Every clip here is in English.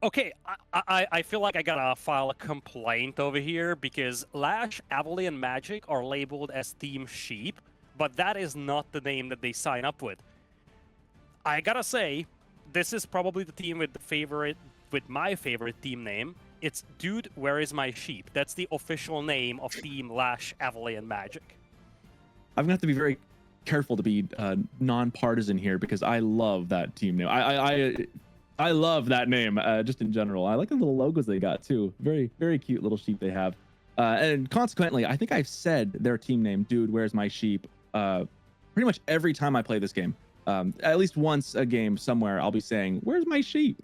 Okay, I feel like I gotta file a complaint over here because Lash, Avali, and Magic are labeled as Team Sheep, but that is not the name that they sign up with. I gotta say, this is probably the team with my favorite team name. It's Dude, Where Is My Sheep? That's the official name of Team Lash, Avali, and Magic. I'm gonna have to be very careful to be non-partisan here because I love that team name. I love that name just in general. I like the little logos they got too. Very cute little sheep they have. And consequently, I think I've said their team name, Dude, Where's My Sheep? Pretty much every time I play this game. At least once a game somewhere, I'll be saying, "Where's my sheep?"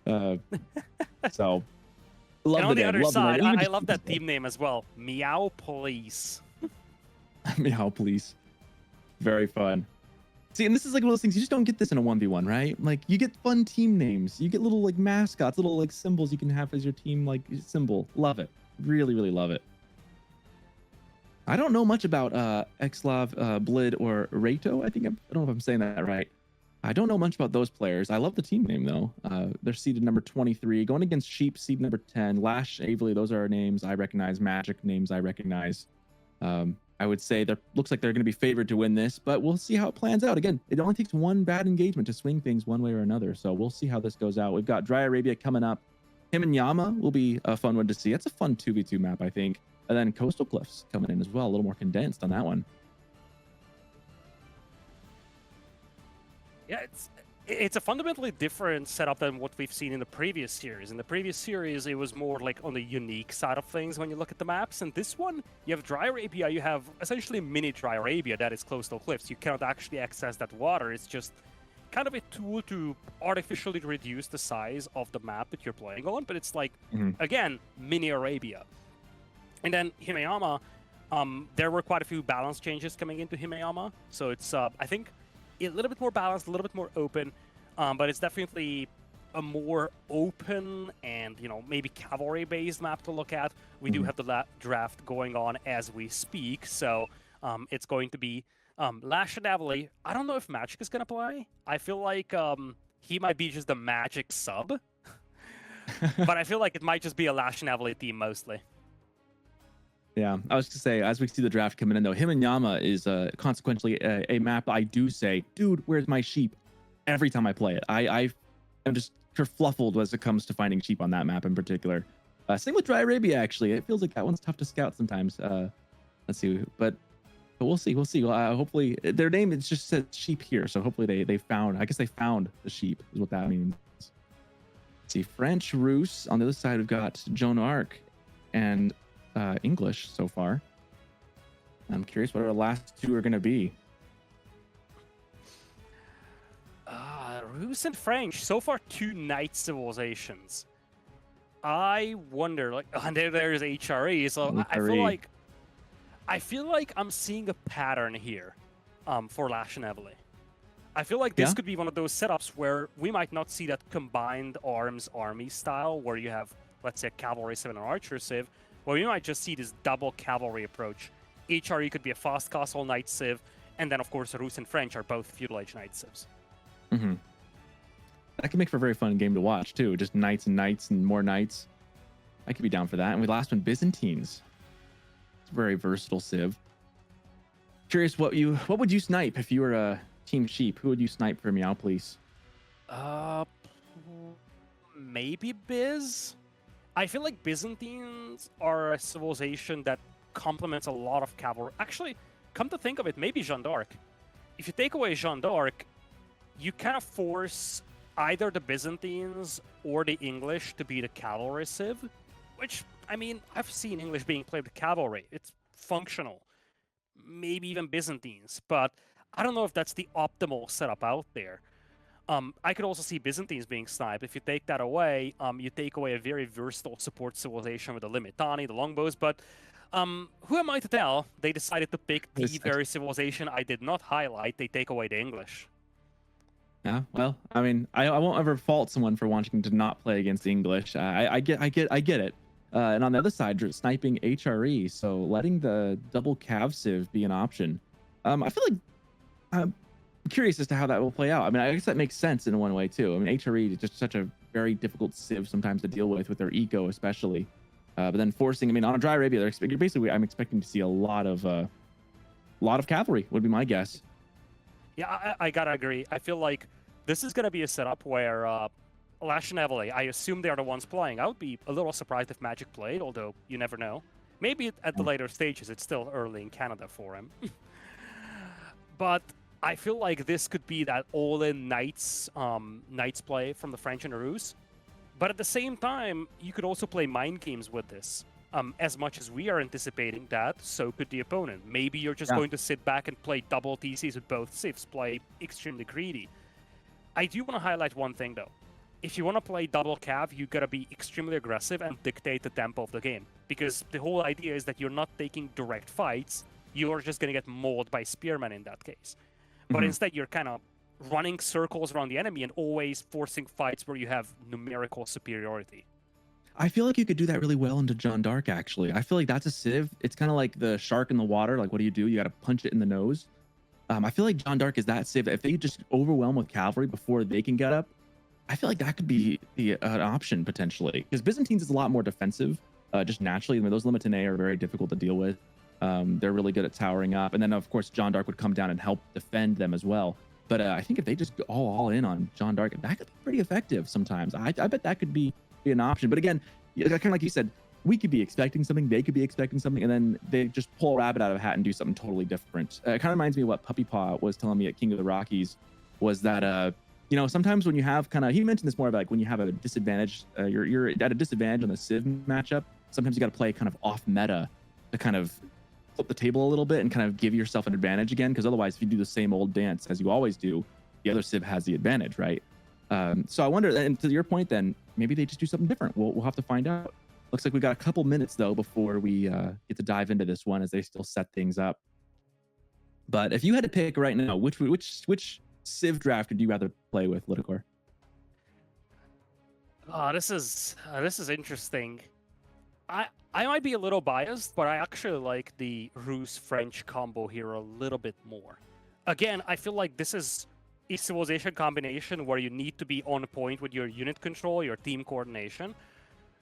So love And on the name. other Love the side, name. I love that team name as well. Meow Police. Meow, please. Very fun. See, and this is like one of those things you just don't get this in a 1v1, right? Like you get fun team names, you get little like mascots, little like symbols you can have as your team like symbol. Love it. Really love it. I don't know much about Xlav, Blid, or Rato. I don't know if I'm saying that right. I don't know much about those players. I love the team name though. They're seeded number 23, going against Sheep, seed number 10. Lash, Avely, those are names I recognize. Magic names I recognize. I would say there looks like they're going to be favored to win this, but we'll see how it plans out. Again, it only takes one bad engagement to swing things one way or another, so we'll see how this goes out. We've got Dry Arabia coming up. Himeyama will be a fun one to see. It's a fun 2v2 map, I think. And then Coastal Cliffs coming in as well, a little more condensed on that one. Yeah, it's a fundamentally different setup than what we've seen in the previous series. In the previous series, it was more like on the unique side of things when you look at the maps. And this one, you have Dry Arabia, you have essentially mini Dry Arabia that is Coastal Cliffs. You cannot actually access that water. It's just kind of a tool to artificially reduce the size of the map that you're playing on. But it's like, again, mini Arabia. And then Himeyama, there were quite a few balance changes coming into Himeyama. So it's, I think, a little bit more balanced, a little bit more open, but it's definitely a more open and, you know, maybe cavalry-based map to look at. We do have the draft going on as we speak, so it's going to be Lash and Avali. I don't know if Magic is going to play. I feel like he might be just a Magic sub, but I feel like it might just be a Lash and Avali team mostly. Yeah, I was to say, as we see the draft coming in, though, Himeyama is consequently a map I do say, dude, where's my sheep? Every time I play it, I'm just kerfluffled as it comes to finding sheep on that map in particular. Same with Dry Arabia, actually. It feels like that one's tough to scout sometimes. Let's see, but we'll see. We'll see. Hopefully, their name it just says sheep here, so hopefully they found. I guess they found the sheep is what that means. Let's see, French, Roos. On the other side, we've got Joan Arc and English so far. I'm curious what our last two are going to be. Rus and French. So far, 2 Knight civilizations. I wonder, like, and there's HRE. So HRE. I feel like I'm seeing a pattern here for Lash and Evely. I feel like this could be one of those setups where we might not see that combined arms army style where you have, let's say, a cavalry civ and an archer civ. Well, you might just see this double cavalry approach. HRE could be a fast castle knight civ, and then, of course, Rus and French are both feudal age knight civs. That could make for a very fun game to watch, too. Just knights and more knights. I could be down for that. And the last one, Byzantines. It's a very versatile civ. Curious, what would you snipe if you were a Team Sheep? Who would you snipe for Meow, please? Maybe Biz? I feel like Byzantines are a civilization that complements a lot of cavalry. Actually, come to think of it, maybe Jeanne d'Arc. If you take away Jeanne d'Arc, you kind of force either the Byzantines or the English to be the cavalry civ, which, I mean, I've seen English being played with cavalry. It's functional. Maybe even Byzantines, but I don't know if that's the optimal setup out there. I could also see Byzantines being sniped. If you take that away, you take away a very versatile support civilization with the Limitani, the Longbows, but who am I to tell? They decided to pick the very civilization I did not highlight. They take away the English. Yeah, well, I mean, I won't ever fault someone for wanting to not play against the English. I get it. And on the other side, you're sniping HRE, so letting the double cav civ be an option. I feel like I'm curious as to how that will play out. I mean, I guess that makes sense in one way too. I mean, HRE is just such a very difficult civ sometimes to deal with their eco, especially. But then forcing, I mean, on a dry Arabia, basically, I'm expecting to see a lot of cavalry, would be my guess. Yeah, I gotta agree. I feel like this is gonna be a setup where Lash and Evely, I assume they're the ones playing. I would be a little surprised if Magic played, although you never know. Maybe at the later stages, it's still early in Canada for him. But I feel like this could be that all-in Knights play from the French and the Rus. But at the same time, you could also play mind games with this. As much as we are anticipating that, so could the opponent. Maybe you're just going to sit back and play double TCs with both civs, play extremely greedy. I do want to highlight one thing, though. If you want to play double cav, you gotta be extremely aggressive and dictate the tempo of the game. Because the whole idea is that you're not taking direct fights, you're just gonna get mauled by spearmen in that case. But instead, you're kind of running circles around the enemy and always forcing fights where you have numerical superiority. I feel like you could do that really well into Jeanne d'Arc, actually. I feel like that's a civ. It's kind of like the shark in the water. Like, what do? You got to punch it in the nose. I feel like Jeanne d'Arc is that civ. If they just overwhelm with cavalry before they can get up, I feel like that could be an option potentially. Because Byzantines is a lot more defensive, just naturally. I mean, those Limited A are very difficult to deal with. They're really good at towering up. And then, of course, Jeanne d'Arc would come down and help defend them as well. But I think if they just go all in on Jeanne d'Arc, that could be pretty effective sometimes. I bet that could be an option. But again, kind of like you said, we could be expecting something, they could be expecting something, and then they just pull a rabbit out of a hat and do something totally different. It kind of reminds me of what Puppy Paw was telling me at King of the Rockies, was that, sometimes when you have he mentioned this more about like when you have a disadvantage, you're at a disadvantage on the Civ matchup, sometimes you got to play kind of off meta to kind of flip the table a little bit and kind of give yourself an advantage again, because otherwise if you do the same old dance as you always do, the other Civ has the advantage, right? So I wonder, and to your point then, maybe they just do something different. We'll have to find out. Looks like we got a couple minutes though before we get to dive into this one, as they still set things up. But if you had to pick right now, which Civ draft would you rather play with, Lidakor? This is interesting. I might be a little biased, but I actually like the Rus-French combo here a little bit more. Again, I feel like this is a civilization combination where you need to be on point with your unit control, your team coordination.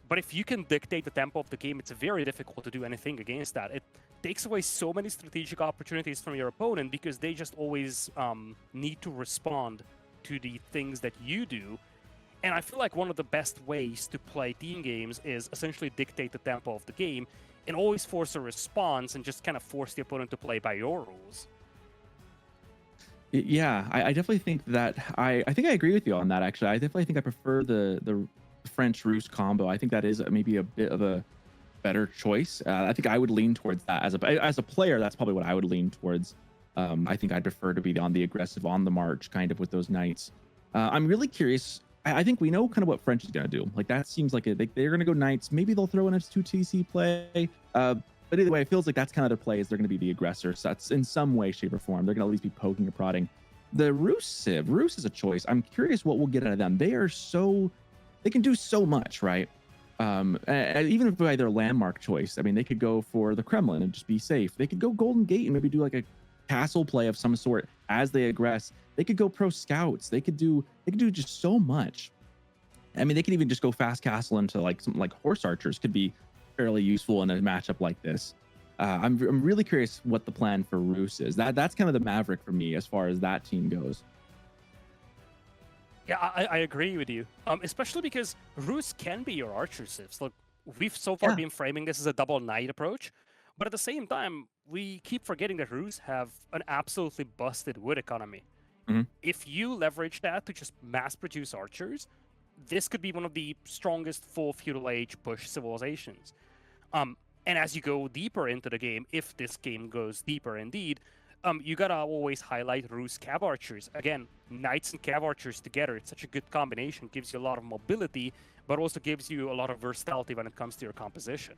But if you can dictate the tempo of the game, it's very difficult to do anything against that. It takes away so many strategic opportunities from your opponent because they just always need to respond to the things that you do. And I feel like one of the best ways to play team games is essentially dictate the tempo of the game and always force a response and just kind of force the opponent to play by your rules. Yeah, I definitely think that I think I agree with you on that. Actually, I definitely think I prefer the French Rus combo. I think that is maybe a bit of a better choice. I think I would lean towards that as a player. That's probably what I would lean towards. I think I'd prefer to be on the aggressive, on the march kind of with those knights. I'm really curious. I think we know kind of what French is going to do. Like that seems like they're going to go knights. Maybe they'll throw in a 2 TC play. But either way, it feels like that's kind of their play, is they're going to be the aggressor. So that's in some way, shape, or form. They're going to at least be poking or prodding. The Rus is a choice. I'm curious what we'll get out of them. They can do so much, right? Even by their landmark choice. I mean, they could go for the Kremlin and just be safe. They could go Golden Gate and maybe do like a castle play of some sort as they aggress. They could go pro scouts. They could do just so much. I mean, they could even just go fast castle into like something like horse archers could be fairly useful in a matchup like this. I'm really curious what the plan for Rus is. That's kind of the maverick for me as far as that team goes. Yeah, I agree with you. Especially because Rus can be your archer civs. Look, we've so far been framing this as a double knight approach, but at the same time, we keep forgetting that Rus have an absolutely busted wood economy. If you leverage that to just mass produce archers, this could be one of the strongest full feudal age push civilizations. And as you go deeper into the game, if this game goes deeper indeed, you gotta always highlight Rus cav archers. Again, knights and cav archers together, it's such a good combination. Gives you a lot of mobility, but also gives you a lot of versatility when it comes to your composition.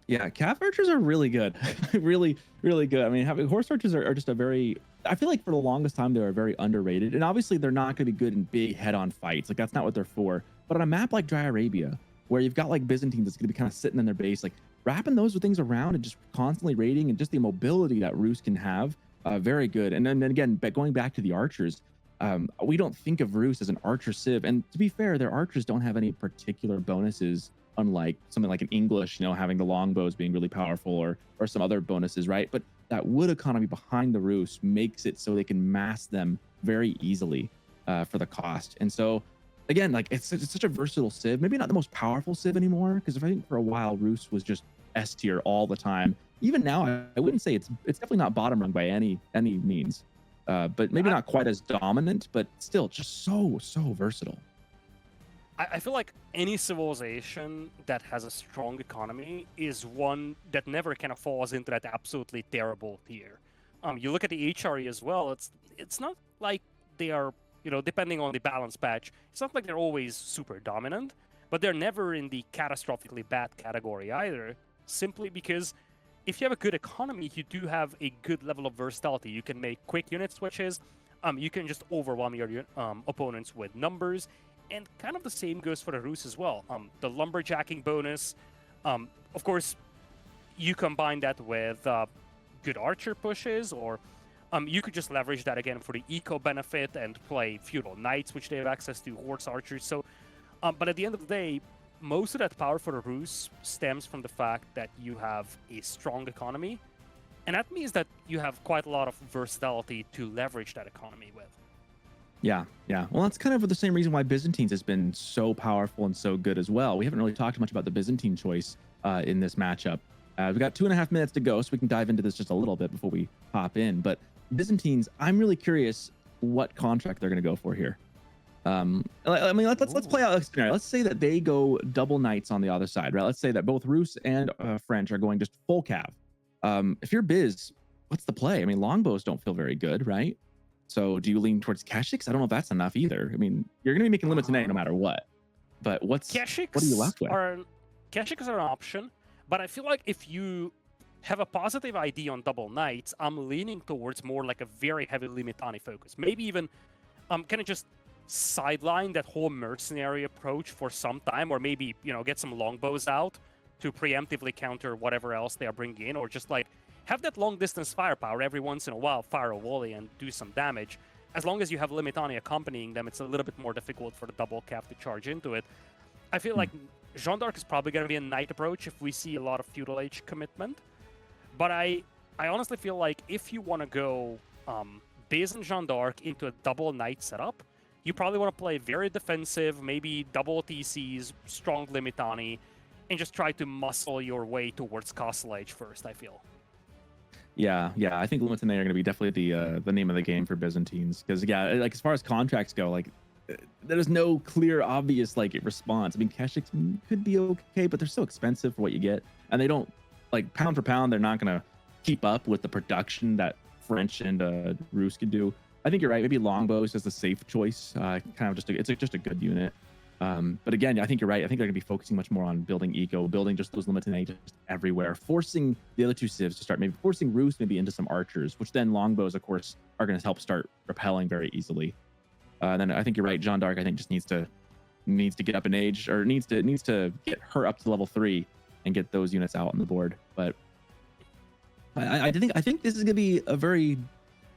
Yeah, cav archers are really good. really, really good. I mean, having horse archers are just I feel like for the longest time they were very underrated. And obviously they're not going to be good in big head-on fights. Like that's not what they're for. But on a map like Dry Arabia, where you've got like Byzantines that's going to be kind of sitting in their base, like wrapping those things around and just constantly raiding and just the mobility that Rus can have, very good. And then again, going back to the archers, we don't think of Rus as an archer civ. And to be fair, their archers don't have any particular bonuses, unlike something like an English, having the longbows being really powerful, or some other bonuses, right? But that wood economy behind the Rus makes it so they can mass them very easily for the cost. And so again, like it's such a versatile civ. Maybe not the most powerful civ anymore, because I think for a while Rus was just S tier all the time. Even now, I wouldn't say it's definitely not bottom rung by any means, but maybe not quite as dominant, but still just so versatile. I feel like any civilization that has a strong economy is one that never kind of falls into that absolutely terrible tier. You look at the HRE as well. It's not like they are, depending on the balance patch, it's not like they're always super dominant, but they're never in the catastrophically bad category either. Simply because if you have a good economy, you do have a good level of versatility. You can make quick unit switches. You can just overwhelm your opponents with numbers. And kind of the same goes for the Rus as well. The lumberjacking bonus, of course, you combine that with good archer pushes, or you could just leverage that again for the eco benefit and play feudal knights, which they have access to, horse archers. So, but at the end of the day, most of that power for the Rus stems from the fact that you have a strong economy, and that means that you have quite a lot of versatility to leverage that economy with. Yeah. Well, that's kind of the same reason why Byzantines has been so powerful and so good as well. We haven't really talked much about the Byzantine choice in this matchup. We've got 2.5 minutes to go, so we can dive into this just a little bit before we hop in. But Byzantines, I'm really curious what contract they're going to go for here. I mean, let's play out a scenario. Let's say that they go double knights on the other side, right? Let's say that both Rus and French are going just full cav. If you're Biz, what's the play? I mean, longbows don't feel very good, right? So do you lean towards Keshiks? I don't know if that's enough either. I mean, you're going to be making limits no matter what. But what are you left with? Keshiks are an option, but I feel like if you have a positive ID on double knights, I'm leaning towards more like a very heavy Limitani focus. Maybe even kind of just sideline that whole mercenary approach for some time, or maybe, get some longbows out to preemptively counter whatever else they are bringing in, or just like have that long distance firepower every once in a while, fire a volley and do some damage. As long as you have Limitani accompanying them, it's a little bit more difficult for the double cap to charge into it. I feel like Jeanne d'Arc is probably going to be a knight approach if we see a lot of feudal age commitment. But I honestly feel like if you want to go Biz and Jeanne d'Arc into a double knight setup, you probably want to play very defensive, maybe double TCs, strong Limitani, and just try to muscle your way towards Castle Age first, I feel. Yeah. I think Limitani are going to be definitely the name of the game for Byzantines, because like as far as contracts go, like there's no clear, obvious like response. I mean, Keshiks could be okay, but they're so expensive for what you get, and they don't like pound for pound. They're not going to keep up with the production that French and Rus could do. I think you're right. Maybe longbows is the safe choice. It's just a good unit. But again, I think you're right. I think they're going to be focusing much more on building eco, building just those Limitani just everywhere, forcing the other two civs to start, maybe forcing Rus maybe into some archers, which then longbows, of course, are going to help start repelling very easily. Then I think you're right. Jeanne d'Arc, I think, just needs to get up in age, or needs to get her up to level 3 and get those units out on the board. But I think this is going to be a very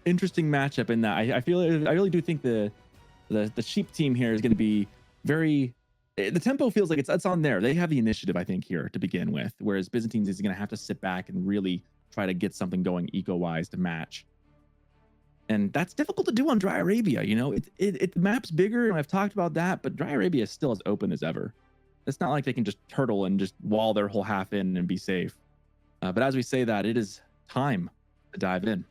interesting matchup in that I really do think the sheep team here is going to be very, the tempo feels like it's on there. They have the initiative, I think, here to begin with, whereas Byzantines is going to have to sit back and really try to get something going eco-wise to match. And that's difficult to do on Dry Arabia. The map's bigger, and I've talked about that, but Dry Arabia is still as open as ever. It's not like they can just turtle and just wall their whole half in and be safe. But as we say that, it is time to dive in.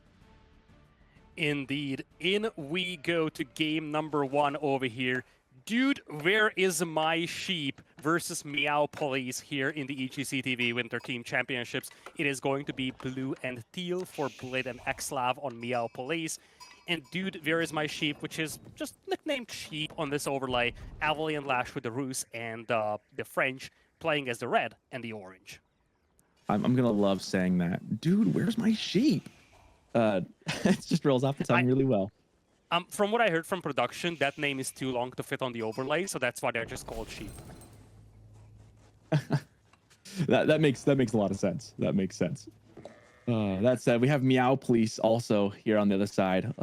Indeed. In we go to game number 1 over here. Dude, where is my sheep versus Meow Police here in the EGCTV Winter Team Championships. It is going to be blue and teal for Blid and Xlav on Meow Police. And Dude, where is my sheep, which is just nicknamed Sheep on this overlay. Avali and Lash with the Rus, and the French playing as the red and the orange. I'm going to love saying that. Dude, where's my sheep? It just rolls off the tongue really well. From what I heard from production, that name is too long to fit on the overlay, so that's why they're just called sheep. that makes a lot of sense. That makes sense. That said, we have Meow Police also here on the other side.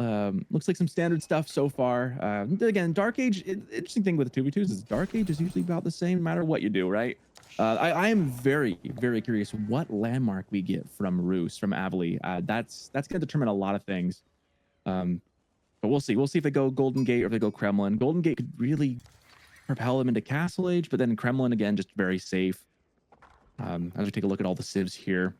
Looks like some standard stuff so far. Again, Dark Age, interesting thing with the 2v2s is Dark Age is usually about the same no matter what you do, right? I am very, very curious what landmark we get from Roos, from Avali. That's going to determine a lot of things. But we'll see. We'll see if they go Golden Gate or if they go Kremlin. Golden Gate could really propel them into Castle Age, but then Kremlin, again, just very safe. As we take a look at all the civs here.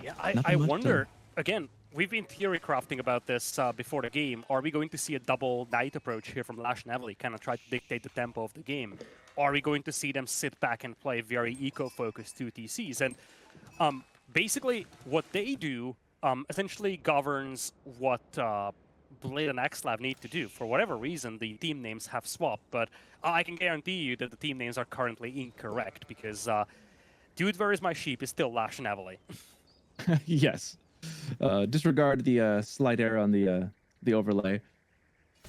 Yeah, I wonder, again, we've been theory crafting about this before the game. Are we going to see a double knight approach here from Lash and Evely, kind of try to dictate the tempo of the game? Are we going to see them sit back and play very eco-focused 2TCs? And basically, what they do essentially governs what Blade and Xlav need to do. For whatever reason, the team names have swapped, but I can guarantee you that the team names are currently incorrect, because Dude, Where Is My Sheep is still Lash and Evely. Yes. Disregard the slight error on the overlay.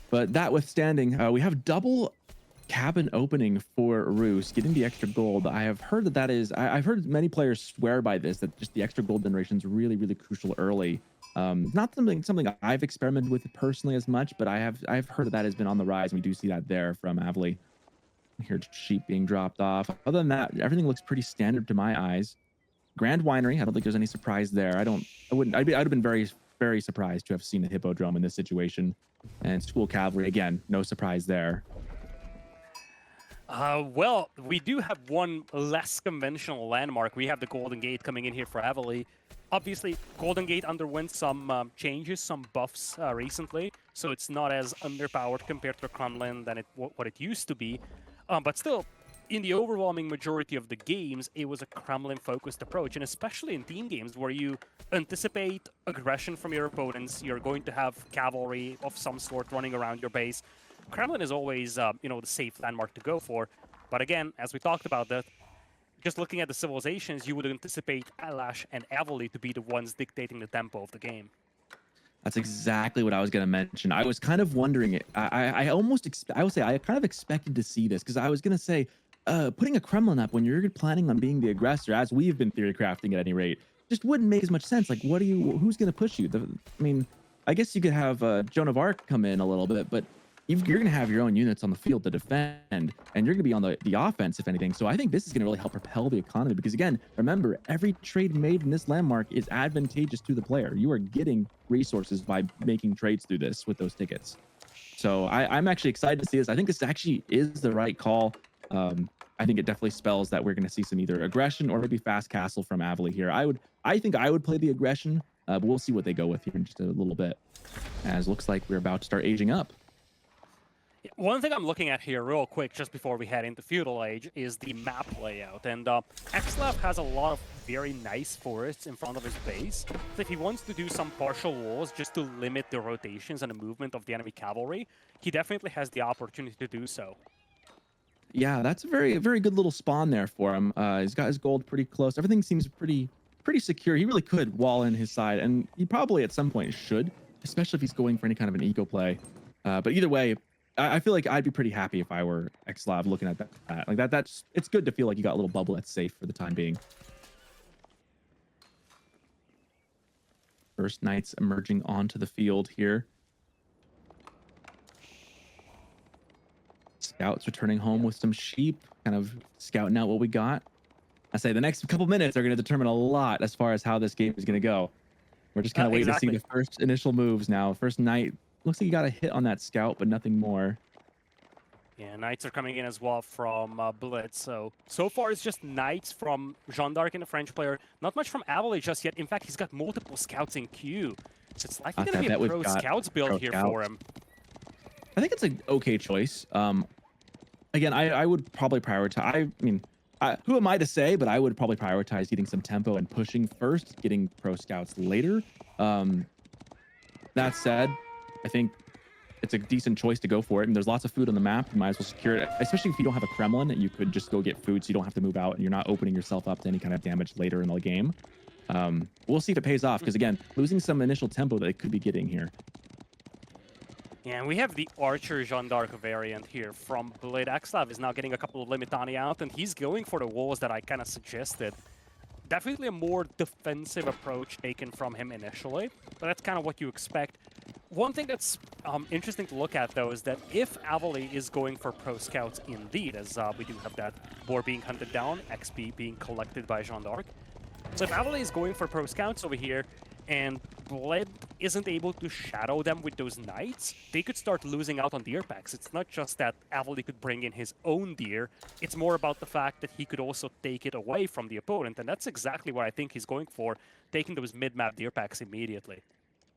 But that withstanding, we have double cabin opening for Roos, getting the extra gold. I have heard that is... I've heard many players swear by this, that just the extra gold generation is really, really crucial early. Not something I've experimented with personally as much, but I've heard that has been on the rise, and we do see that there from Avli. Here, sheep being dropped off. Other than that, everything looks pretty standard to my eyes. Grand Winery, I don't think there's any surprise there. I'd have been very, very surprised to have seen a Hippodrome in this situation. And School Cavalry, again, no surprise there. Well, we do have one less conventional landmark. We have the Golden Gate coming in here for Avali. Obviously, Golden Gate underwent some changes, some buffs recently, so it's not as underpowered compared to Kremlin than what it used to be. But still, in the overwhelming majority of the games, it was a Kremlin-focused approach, and especially in team games where you anticipate aggression from your opponents, you're going to have cavalry of some sort running around your base. Kremlin is always, the safe landmark to go for. But again, as we talked about that, just looking at the civilizations, you would anticipate Alash and Avali to be the ones dictating the tempo of the game. That's exactly what I was going to mention. I was kind of wondering it. I would say I kind of expected to see this, because I was going to say, putting a Kremlin up when you're planning on being the aggressor, as we've been theory crafting at any rate, just wouldn't make as much sense. Like, who's going to push you? I guess you could have Joan of Arc come in a little bit, but you're going to have your own units on the field to defend, and you're going to be on the offense, if anything. So I think this is going to really help propel the economy, because, again, remember, every trade made in this landmark is advantageous to the player. You are getting resources by making trades through this with those tickets. So I'm actually excited to see this. I think this actually is the right call. I think it definitely spells that we're going to see some either aggression or maybe fast castle from Avali here. I think I would play the aggression, but we'll see what they go with here in just a little bit, as looks like we're about to start aging up. One thing I'm looking at here real quick, just before we head into Feudal Age, is the map layout. And Xlav has a lot of very nice forests in front of his base. So if he wants to do some partial walls just to limit the rotations and the movement of the enemy cavalry, he definitely has the opportunity to do so. Yeah, that's a very, very good little spawn there for him. He's got his gold pretty close. Everything seems pretty secure. He really could wall in his side, and he probably at some point should, especially if he's going for any kind of an eco play. But either way, I feel like I'd be pretty happy if I were Xlav looking at that. Like it's good to feel like you got a little bubble that's safe for the time being. First Knights emerging onto the field here. Scouts returning home with some sheep, kind of scouting out what we got. I say the next couple minutes are going to determine a lot as far as how this game is going to go. We're just kind of waiting to see the first initial moves now. First Knight, looks like you got a hit on that scout, but nothing more. Yeah, Knights are coming in as well from Blitz. So far it's just Knights from Jeanne d'Arc and the French player. Not much from Avali just yet. In fact, he's got multiple scouts in queue. So it's likely going to be a pro scouts build here for him. I think it's an okay choice. Again, I would probably prioritize. Who am I to say? But I would probably prioritize getting some tempo and pushing first, getting pro scouts later. That said, I think it's a decent choice to go for it. And there's lots of food on the map. You might as well secure it, especially if you don't have a Kremlin. You could just go get food so you don't have to move out, and you're not opening yourself up to any kind of damage later in the game. We'll see if it pays off, because again, losing some initial tempo that they could be getting here. Yeah, and we have the Archer Jeanne d'Arc variant here from Blade. Xlav is now getting a couple of Limitani out, and he's going for the walls that I kind of suggested. definitely a more defensive approach taken from him initially, but that's kind of what you expect. One thing that's interesting to look at, though, is that if Avali is going for pro scouts indeed, as we do have that boar being hunted down, XP being collected by Jeanne d'Arc. So if Avali is going for pro scouts over here, and Bled isn't able to shadow them with those knights, they could start losing out on deer packs. It's not just that Avali could bring in his own deer, it's more about the fact that he could also take it away from the opponent, and that's exactly what I think he's going for, taking those mid-map deer packs immediately.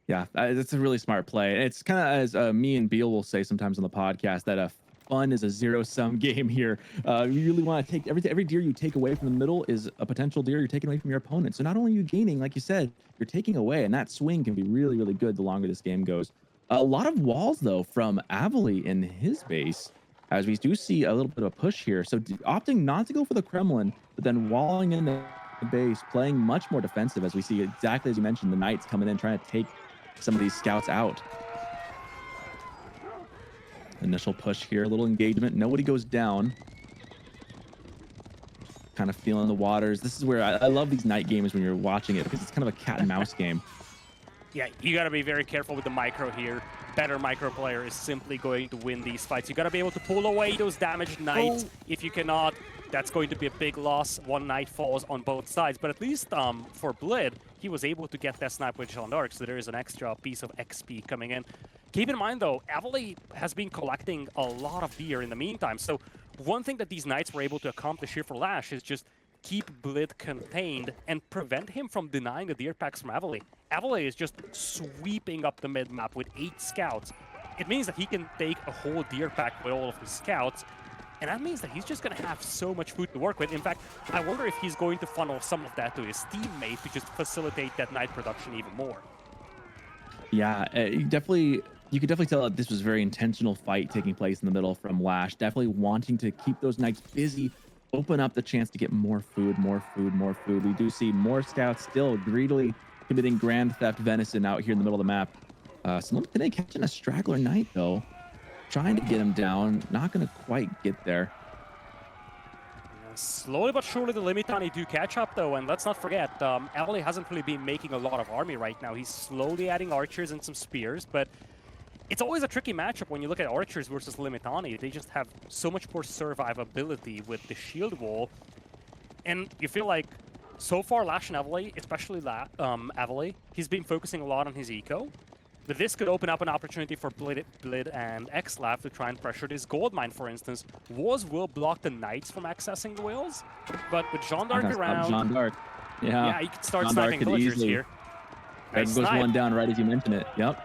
Yeah, that's a really smart play. It's kind of as me and Beal will say sometimes on the podcast that fun is a zero-sum game here. You really want to take every deer you take away from the middle is a potential deer you're taking away from your opponent. So not only are you gaining, like you said, you're taking away, and that swing can be really, really good the longer this game goes. A lot of walls though from Avali in his base, as we do see a little bit of a push here. So opting not to go for the Kremlin, but then walling in the base, playing much more defensive, as we see exactly as you mentioned, the knights coming in trying to take some of these scouts out. Initial push here, a little engagement. Nobody goes down. Kind of feeling the waters. This is where I love these night games when you're watching it, because it's kind of a cat and mouse game. Yeah, you got to be very careful with the micro here. Better micro player is simply going to win these fights. You got to be able to pull away those damaged knights. If you cannot, that's going to be a big loss. One knight falls on both sides. But at least for Blid, he was able to get that snipe with Jeanne d'Arc, so there is an extra piece of XP coming in. Keep in mind, though, Avali has been collecting a lot of deer in the meantime. So one thing that these knights were able to accomplish here for Lash is just keep Blid contained and prevent him from denying the deer packs from Avali. Avali is just sweeping up the mid-map with 8 scouts. It means that he can take a whole deer pack with all of his scouts, and that means that he's just going to have so much food to work with. In fact, I wonder if he's going to funnel some of that to his teammate to just facilitate that night production even more. Yeah, you could definitely tell that this was a very intentional fight taking place in the middle from Lash, definitely wanting to keep those knights busy, open up the chance to get more food, more food, more food. We do see more scouts still greedily committing grand theft venison out here in the middle of the map. Today catching a straggler knight though, trying to get him down, not going to quite get there. Slowly but surely the Limitani do catch up though, and let's not forget, Avali hasn't really been making a lot of army right now. He's slowly adding archers and some spears, but it's always a tricky matchup when you look at archers versus Limitani. They just have so much more survivability with the shield wall, and you feel like so far Lash and Avali, especially Avali, he's been focusing a lot on his eco. But this could open up an opportunity for Blid and Xlav to try and pressure this gold mine, for instance. Will block the knights from accessing the whales, but with Jeanne d'Arc around... Jeanne d'Arc. Yeah, you can start sniping villagers here. There goes one down right as you mention it. Yep.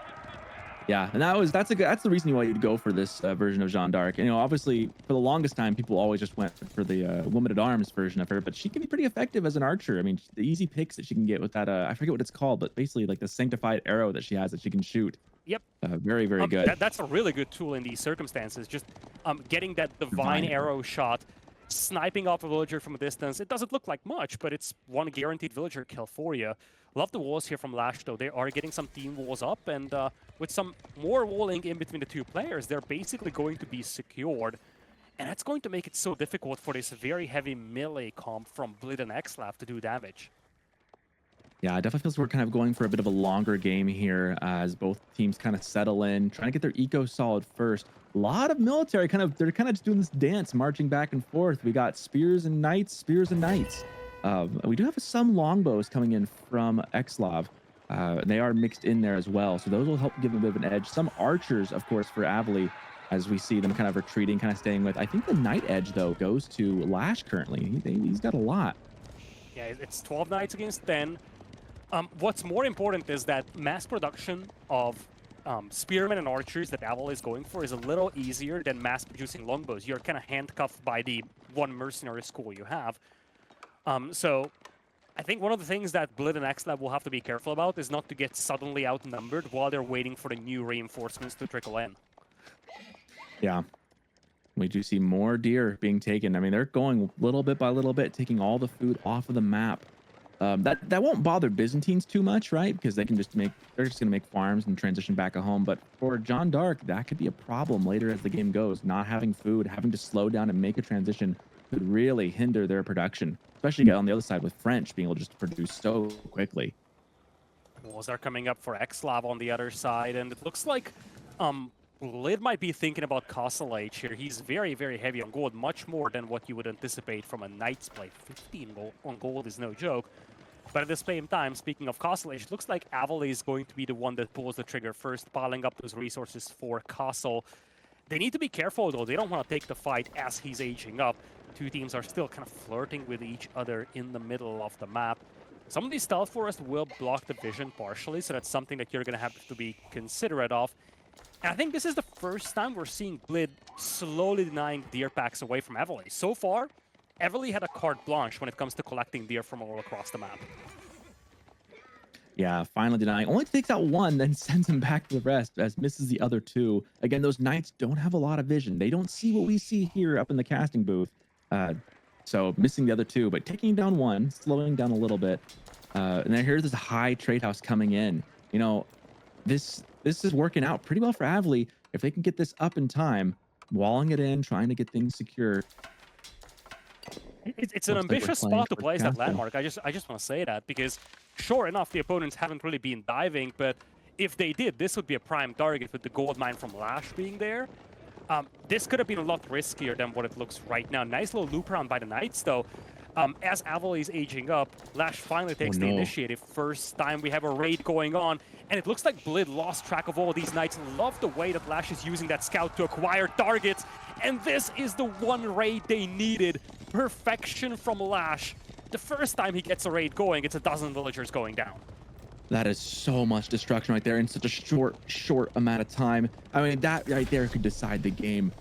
Yeah, and that's the reason why you'd go for this version of Jeanne d'Arc. And, obviously for the longest time, people always just went for the woman at arms version of her, but she can be pretty effective as an archer. I mean, the easy picks that she can get with that, I forget what it's called, but basically like the sanctified arrow that she has that she can shoot. Yep. Very, very good. That's a really good tool in these circumstances. Just getting that divine arrow shot, sniping off a villager from a distance. It doesn't look like much, but it's one guaranteed villager kill for you. Love the walls here from Lash, though. They are getting some team walls up, and with some more walling in between the two players, they're basically going to be secured. And that's going to make it so difficult for this very heavy melee comp from Blid and Xlav to do damage. Yeah, it definitely feels we're kind of going for a bit of a longer game here as both teams kind of settle in, trying to get their eco solid first. A lot of military they're kind of just doing this dance, marching back and forth. We got spears and knights, spears and knights. We do have some longbows coming in from Xlav. They are mixed in there as well, so those will help give them a bit of an edge. Some archers, of course, for Avali, as we see them kind of retreating, kind of staying with. I think the knight edge, though, goes to Lash currently. He's got a lot. Yeah, it's 12 knights against 10. What's more important is that mass production of spearmen and archers that Avali is going for is a little easier than mass producing longbows. You're kind of handcuffed by the one mercenary school you have. So I think one of the things that Blid and Xlav will have to be careful about is not to get suddenly outnumbered while they're waiting for the new reinforcements to trickle in. Yeah. We do see more deer being taken. I mean, they're going little bit by little bit, taking all the food off of the map. That won't bother Byzantines too much, right? Because they're just gonna make farms and transition back home. But for Jeanne d'Arc, that could be a problem later as the game goes. Not having food, having to slow down and make a transition could really hinder their production. especially on the other side with French being able just to produce so quickly. Walls are coming up for Xlav on the other side, and it looks like Lid might be thinking about Castle Age here. He's very, very heavy on gold, much more than what you would anticipate from a Knight's play. 15 gold on gold is no joke. But at the same time, speaking of Castle Age, it looks like Avali is going to be the one that pulls the trigger first, piling up those resources for Castle. They need to be careful, though. They don't want to take the fight as he's aging up. Two teams are still kind of flirting with each other in the middle of the map. Some of these stealth forests will block the vision partially, so that's something that you're going to have to be considerate of. And I think this is the first time we're seeing Blid slowly denying deer packs away from Evely. So far, Evely had a carte blanche when it comes to collecting deer from all across the map. Yeah, finally denying. Only takes out one, then sends him back to the rest as misses the other two. Again, those Knights don't have a lot of vision. They don't see what we see here up in the casting booth. So missing the other two, but taking down one, slowing down a little bit. And then here's this high trade house coming in. You know, this is working out pretty well for Avli. If they can get this up in time, walling it in, trying to get things secure. It's an ambitious spot to place that landmark. I just want to say that because sure enough, the opponents haven't really been diving, but if they did, this would be a prime target with the gold mine from Lash being there. This could have been a lot riskier than what it looks right now. Nice little loop around by the Knights, though. As Avali is aging up, Lash finally takes the initiative. First time we have a raid going on, and it looks like Blid lost track of all these Knights. Love the way that Lash is using that scout to acquire targets, and this is the one raid they needed. Perfection from Lash. The first time he gets a raid going, it's a dozen villagers going down. That is so much destruction right there in such a short amount of time. I mean, that right there could decide the game.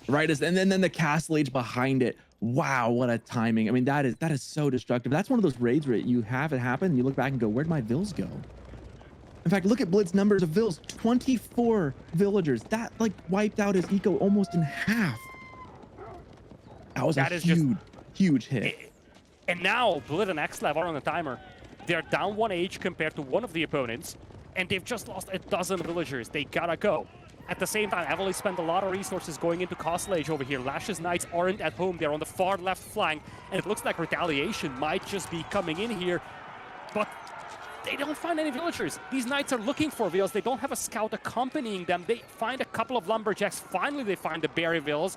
Right, and then the Castle Age behind it. Wow, what a timing. I mean, that is so destructive. That's one of those raids where you have it happen and you look back and go, where'd my vills go? In fact, look at Blid's numbers of vills. 24 villagers. That like wiped out his eco almost in half. That was a huge hit. And now Blid and Xlav are on the timer. They're down 1 age compared to one of the opponents, and they've just lost a dozen villagers. They gotta go. At the same time, Avali spent a lot of resources going into Castle Age over here. Lash's Knights aren't at home. They're on the far left flank, and it looks like retaliation might just be coming in here. But they don't find any villagers. These Knights are looking for vills. They don't have a scout accompanying them. They find a couple of lumberjacks. Finally, they find the berry vills.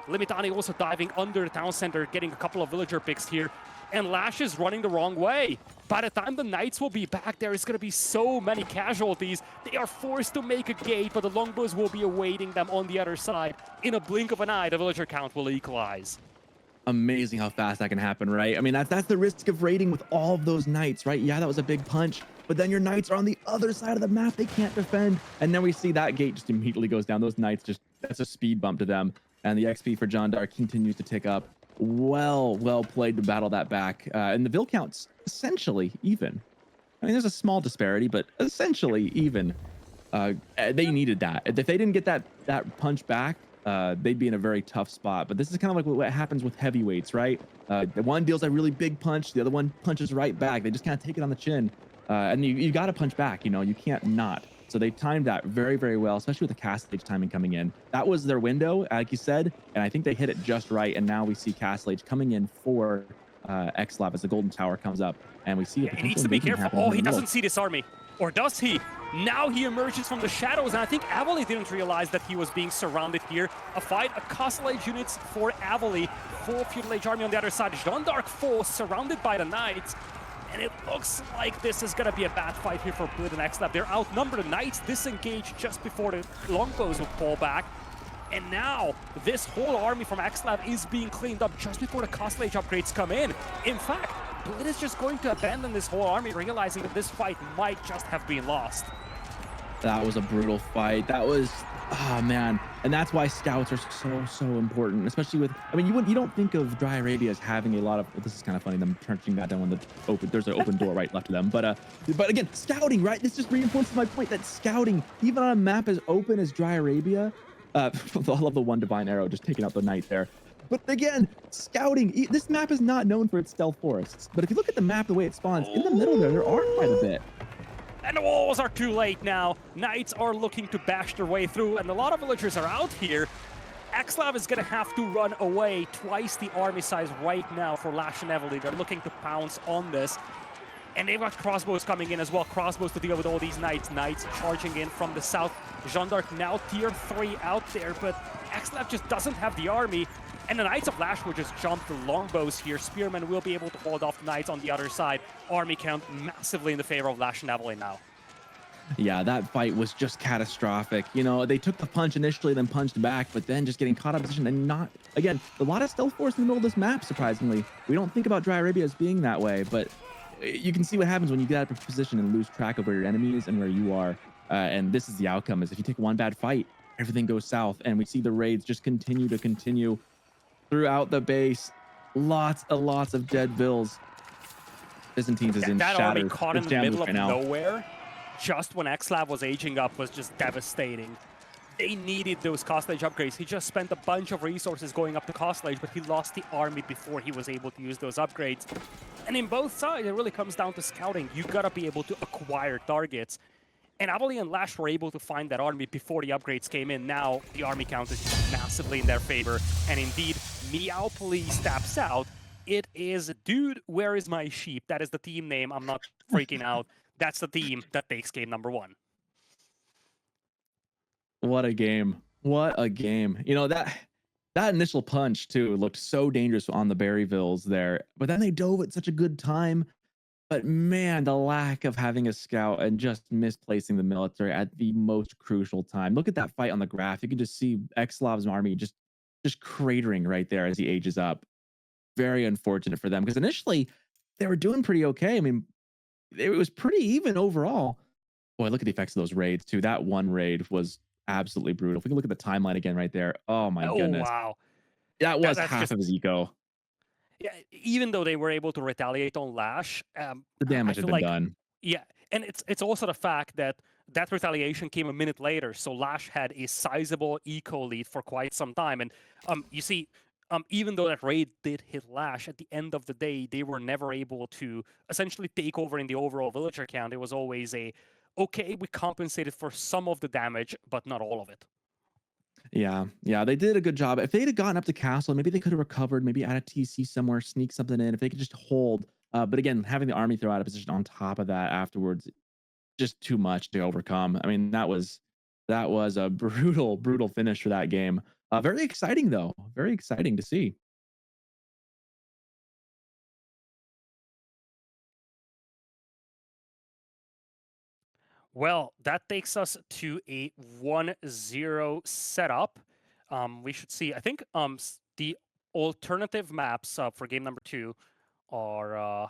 Limitani also diving under the town center, getting a couple of villager picks here. And Lash is running the wrong way. By the time the Knights will be back, there is going to be so many casualties. They are forced to make a gate, but the longbows will be awaiting them on the other side. In a blink of an eye, the villager count will equalize. Amazing how fast that can happen, right? I mean, that's the risk of raiding with all of those Knights, right? Yeah, that was a big punch, but then your Knights are on the other side of the map. They can't defend. And then we see that gate just immediately goes down. Those Knights that's a speed bump to them. And the XP for John Dark continues to tick up. Well played to battle that back. And the Vill count's essentially even. I mean, there's a small disparity, but essentially even. They needed that. If they didn't get that punch back, they'd be in a very tough spot. But this is kind of like what happens with heavyweights, right? The one deals a really big punch, the other one punches right back. They just kind of take it on the chin. And you got to punch back, you can't not. So they timed that very, very well, especially with the Castle Age timing coming in. That was their window, like you said, and I think they hit it just right. And now we see Castle Age coming in for Xlav as the Golden Tower comes up, and we see he needs to be careful. Oh, he doesn't see this army, or does he? Now he emerges from the shadows, and I think Avali didn't realize that he was being surrounded here. A fight, a Castle Age units for Avali, full Feudal Age army on the other side. Jean d'Arc full, surrounded by the Knights. And it looks like this is going to be a bad fight here for Blid and Xlav. They're outnumbered. The Knights disengaged just before the longbows would fall back. And now, this whole army from Xlav is being cleaned up just before the Castle Age upgrades come in. In fact, Blid is just going to abandon this whole army, realizing that this fight might just have been lost. That was a brutal fight. That was, oh man. And that's why scouts are so important, especially with, I mean, you don't think of Dry Arabia as having a lot of, this is kind of funny, them punching that down when there's an open door right left of them. But again, scouting, right? This just reinforces my point that scouting, even on a map as open as Dry Arabia, I love the one divine arrow just taking out the knight there. But again, scouting, this map is not known for its stealth forests. But if you look at the map, the way it spawns, in the middle there are quite a bit. And the walls are too late now. Knights are looking to bash their way through, and a lot of villagers are out here. Xlav is going to have to run away twice the army size right now for Lash and Evely. They're looking to pounce on this. And they've got crossbows coming in as well. Crossbows to deal with all these knights. Knights charging in from the south. Jeanne d'Arc now tier 3 out there, but Xlav just doesn't have the army. And the Knights of Lash will just jump the longbows here. Spearmen will be able to hold off the Knights on the other side. Army count massively in the favor of Lash and Evely now. Yeah, that fight was just catastrophic. You know, they took the punch initially, then punched back, but then just getting caught out of position and not, again, a lot of stealth force in the middle of this map, surprisingly. We don't think about Dry Arabia as being that way, but you can see what happens when you get out of position and lose track of where your enemy is and where you are. And this is the outcome, is if you take one bad fight, everything goes south, and we see the raids just continue throughout the base. Lots of dead vills. Byzantines is in that shatter. army caught in the middle of right now. nowhere, just when Xlav was aging up, was just devastating. They needed those cost ledge upgrades. He just spent a bunch of resources going up the cost ledge, but he lost the army before he was able to use those upgrades. And in both sides, it really comes down to scouting. You gotta be able to acquire targets. And Evely and Lash were able to find that army before the upgrades came in. Now the army count is massively in their favor. And indeed, Meow Police taps out. It is Dude, Where Is My Sheep? That is the team name. I'm not freaking out. That's the team that takes game number 1. What a game. What a game. You know, that initial punch too looked so dangerous on the Berryvilles there, but then they dove at such a good time. But man, the lack of having a scout and just misplacing the military at the most crucial time. Look at that fight on the graph. You can just see Xlav's army just cratering right there as he ages up. Very unfortunate for them, because initially they were doing pretty okay. I mean, it was pretty even overall. Boy, look at the effects of those raids too. That one raid was absolutely brutal. If we can look at the timeline again right there. Oh my goodness. Wow. That was That's half just, of his eco. yeah, even though they were able to retaliate on Lash, The damage I had feel been like, done. yeah, and it's also the fact that that retaliation came a minute later, so Lash had a sizable eco lead for quite some time. And you see, even though that raid did hit Lash, at the end of the day, they were never able to essentially take over in the overall villager count. It was always a, okay, we compensated for some of the damage, but not all of it. Yeah, they did a good job. If they'd have gotten up to castle, maybe they could have recovered, maybe add a TC somewhere, sneak something in. If they could just hold, but again, having the army throw out of position on top of that afterwards, just too much to overcome. I mean, that was a brutal finish for that game. Very exciting though. Very exciting to see. Well, that takes us to a 1-0 setup. We should see, I think the alternative maps for game number 2 are,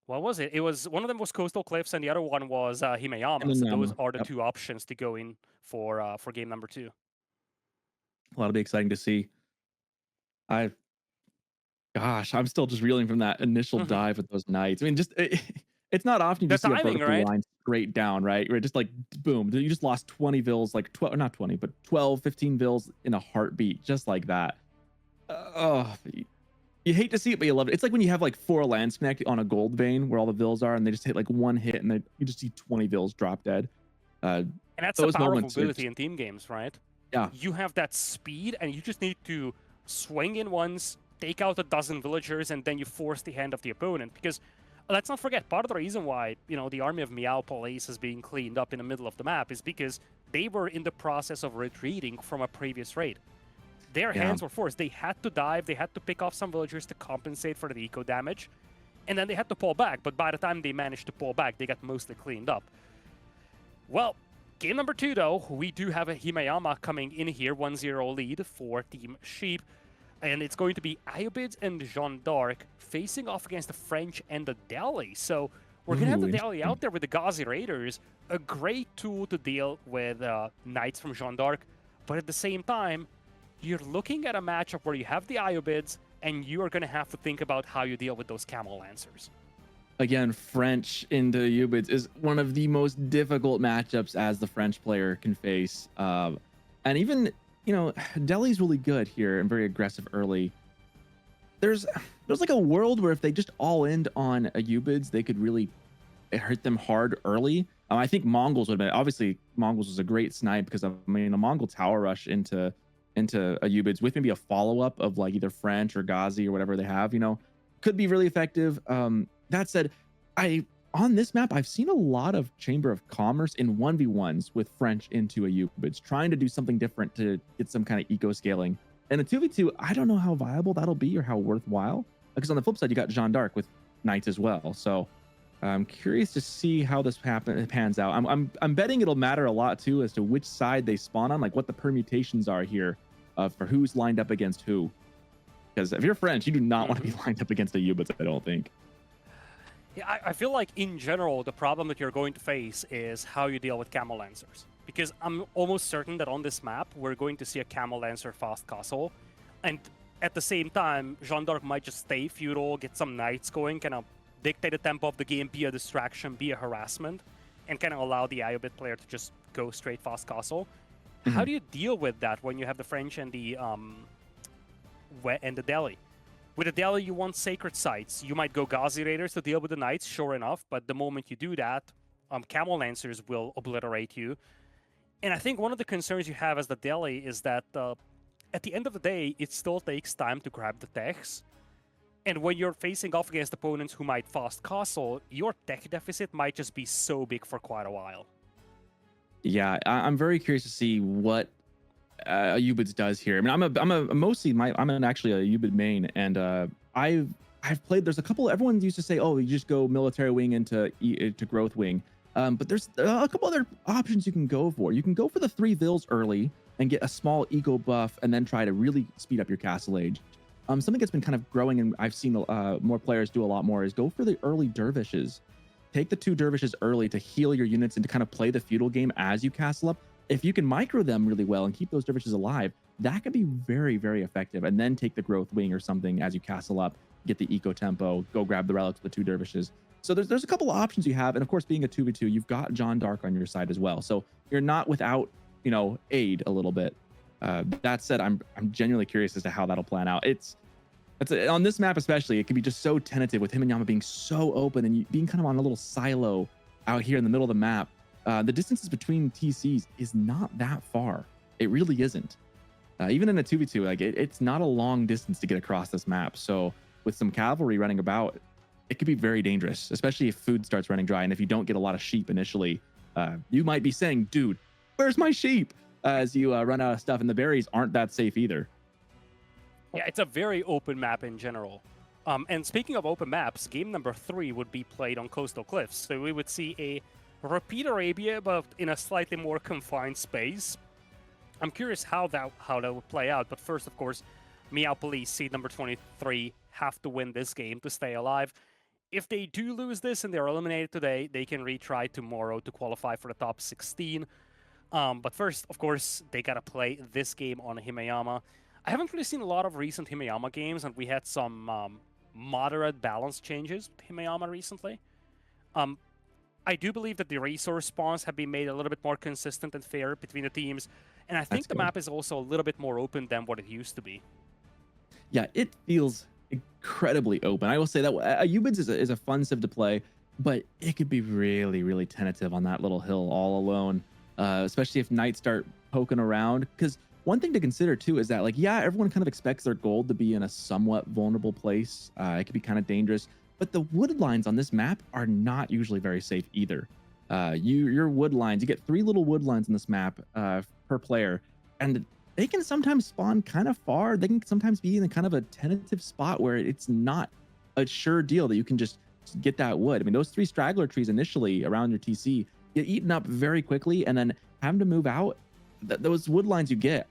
what was it? It was, one of them was Coastal Cliffs and the other one was Himeyama. So those are the Yep. 2 options to go in for game number 2. Well, that'll be exciting to see. Gosh, I'm still just reeling from that initial dive with those knights. I mean, it's not often you The just see a timing, vertical right? line straight down, right? Where it just like boom, you just lost 20 vills, like 12, not 20, but 12, 15 vills in a heartbeat, just like that. Oh, you hate to see it, but you love it. It's like when you have like 4 lands connect on a gold vein where all the vills are, and they just hit like one hit, and you just see 20 vills drop dead. And that's the Those powerful moments ability in team games, right? Yeah. You have that speed, and you just need to swing in once, take out a dozen villagers, and then you force the hand of the opponent. Because let's not forget, part of the reason why, you know, the army of Meow Police is being cleaned up in the middle of the map is because they were in the process of retreating from a previous raid. Their hands were forced. They had to dive, they had to pick off some villagers to compensate for the eco damage, and then they had to pull back. But by the time they managed to pull back, they got mostly cleaned up. Well, game number 2, though, we do have a Himeyama coming in here, 1-0 lead for Team Sheep. And it's going to be Ayobids and Jeanne d'Arc facing off against the French and the Delhi. So we're going to have the Delhi out there with the Ghazi Raiders, a great tool to deal with Knights from Jeanne d'Arc. But at the same time, you're looking at a matchup where you have the Ayobids, and you are going to have to think about how you deal with those Camel Lancers. Again, French into Ubids is one of the most difficult matchups as the French player can face. And even, you know, Delhi's really good here and very aggressive early. There's like a world where if they just all end on a Ubids, they could really hurt them hard early. I think Mongols would have been, obviously Mongols was a great snipe because I mean, a Mongol tower rush into into a Ubids with maybe a follow-up of like either French or Ghazi or whatever they have, could be really effective. That said, on this map, I've seen a lot of Chamber of Commerce in 1v1s with French into a Ubids, trying to do something different to get some kind of eco scaling. And a 2v2, I don't know how viable that'll be or how worthwhile, because on the flip side, you got Jeanne d'Arc with Knights as well. So I'm curious to see how this pans out. I'm betting it'll matter a lot too as to which side they spawn on, like what the permutations are here for who's lined up against who. Because if you're French, you do not want to be lined up against a Ubids, I don't think. Yeah, I feel like in general, the problem that you're going to face is how you deal with Camel Lancers. Because I'm almost certain that on this map, we're going to see a Camel Lancer fast castle. And at the same time, Jeanne d'Arc might just stay feudal, get some knights going, kind of dictate the tempo of the game, be a distraction, be a harassment, and kind of allow the Iobit player to just go straight fast castle. How do you deal with that when you have the French and the Delhi? With the Delhi, you want sacred sites. You might go Ghazi Raiders to deal with the knights, sure enough, but the moment you do that, Camel Lancers will obliterate you. And I think one of the concerns you have as the Delhi is that at the end of the day, it still takes time to grab the techs. And when you're facing off against opponents who might fast castle, your tech deficit might just be so big for quite a while. Yeah, I'm very curious to see what Ubids does here. I mean, I'm actually a Ubid main, and I've played. There's a couple. Everyone used to say, oh, you just go military wing into growth wing, but there's a couple other options you can go for. You can go for the 3 vills early and get a small ego buff, and then try to really speed up your castle age. Something that's been kind of growing, and I've seen more players do a lot more, is go for the early dervishes. Take the 2 dervishes early to heal your units and to kind of play the feudal game as you castle up. If you can micro them really well and keep those dervishes alive, that could be very, very effective. And then take the growth wing or something as you castle up, get the eco tempo, go grab the relics of the 2 dervishes. So there's a couple of options you have. And of course, being a 2v2, you've got Jeanne d'Arc on your side as well. So you're not without, aid a little bit. That said, I'm genuinely curious as to how that'll plan out. On this map especially, it can be just so tentative with Himeyama being so open and you being kind of on a little silo out here in the middle of the map. The distances between TCs is not that far. It really isn't. Even in a 2v2, like it's not a long distance to get across this map. So with some cavalry running about, it could be very dangerous, especially if food starts running dry. And if you don't get a lot of sheep initially, you might be saying, dude, where's my sheep? As you run out of stuff, and the berries aren't that safe either. Yeah, it's a very open map in general. And speaking of open maps, game number 3 would be played on Coastal Cliffs. So we would see a repeat Arabia, but in a slightly more confined space. I'm curious how that would play out. But first, of course, Meow Police, seed number 23, have to win this game to stay alive. If they do lose this and they're eliminated today, they can retry tomorrow to qualify for the top 16. But first, of course, they gotta play this game on Himeyama. I haven't really seen a lot of recent Himeyama games, and we had some moderate balance changes with Himeyama recently. I do believe that the resource spawns have been made a little bit more consistent and fair between the teams, and I think the map is also a little bit more open than what it used to be. Yeah, it feels incredibly open. I will say that Ubids is a fun civ to play, but it could be really, really tentative on that little hill all alone, especially if knights start poking around. Because one thing to consider too is that, like, yeah, everyone kind of expects their gold to be in a somewhat vulnerable place. It could be kind of dangerous, but the wood lines on this map are not usually very safe either. Your wood lines, you get 3 little wood lines in this map per player, and they can sometimes spawn kind of far. They can sometimes be in a kind of a tentative spot where it's not a sure deal that you can just get that wood. I mean, those 3 straggler trees initially around your TC get eaten up very quickly, and then having to move out, those wood lines you get